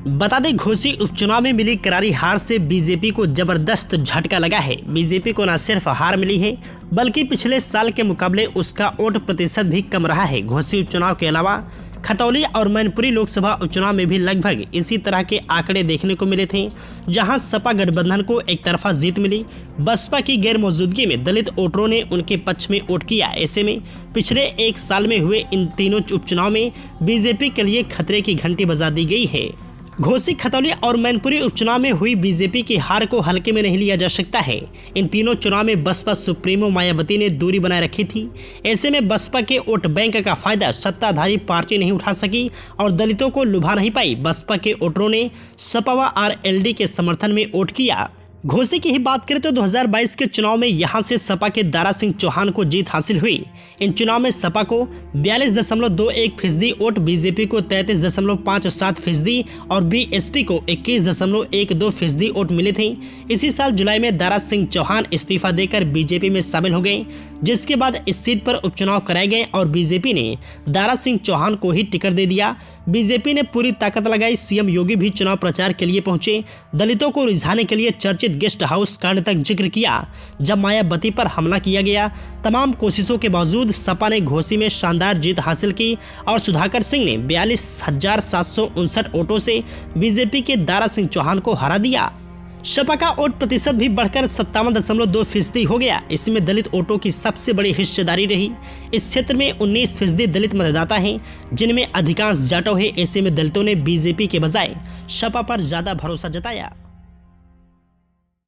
बता दें, घोसी उपचुनाव में मिली करारी हार से बीजेपी को जबरदस्त झटका लगा है। बीजेपी को न सिर्फ हार मिली है बल्कि पिछले साल के मुकाबले उसका वोट प्रतिशत भी कम रहा है। घोसी उपचुनाव के अलावा खतौली और मैनपुरी लोकसभा उपचुनाव में भी लगभग इसी तरह के आंकड़े देखने को मिले थे, जहां सपा गठबंधन को एक तरफा जीत मिली। बसपा की गैर मौजूदगी में दलित वोटरों ने उनके पक्ष में वोट किया। ऐसे में पिछले एक साल में हुए इन तीनों उपचुनाव में बीजेपी के लिए खतरे की घंटी बजा दी गई है। घोसी, खतौली और मैनपुरी उपचुनाव में हुई बीजेपी की हार को हल्के में नहीं लिया जा सकता है। इन तीनों चुनाव में बसपा सुप्रीमो मायावती ने दूरी बनाए रखी थी। ऐसे में बसपा के वोट बैंक का फायदा सत्ताधारी पार्टी नहीं उठा सकी और दलितों को लुभा नहीं पाई। बसपा के वोटरों ने सपा व आरएलडी के समर्थन में वोट किया। घोसी की ही बात करें तो 2022 के चुनाव में यहां से सपा के दारा सिंह चौहान को जीत हासिल हुई। इन चुनाव में सपा को 42.21% वोट, बीजेपी को 33.57% और बीएसपी को 21.12% वोट मिले थे। इसी साल जुलाई में दारा सिंह चौहान इस्तीफा देकर बीजेपी में शामिल हो गए, जिसके बाद इस सीट पर उपचुनाव कराए गए और बीजेपी ने दारा सिंह चौहान को ही टिकट दे दिया। बीजेपी ने पूरी ताकत लगाई। सीएम योगी भी चुनाव प्रचार के लिए पहुंचे। दलितों को रिझाने के लिए चर्चित गेस्ट हाउस कांड तक जिक्र किया, जब मायावती पर हमला किया गया। तमाम कोशिशों के बावजूद सपा ने घोसी में शानदार जीत हासिल की और सुधाकर सिंह ने 42,759 वोटों से बीजेपी के दारा सिंह चौहान को हरा दिया। सपा का वोट प्रतिशत भी बढ़कर 57.2% हो गया। इसमें दलित वोटों की सबसे बड़ी हिस्सेदारी रही। इस क्षेत्र में 19% दलित मतदाता हैं, जिनमें अधिकांश जाटव है। ऐसे में दलितों ने बीजेपी के बजाय सपा पर ज्यादा भरोसा जताया।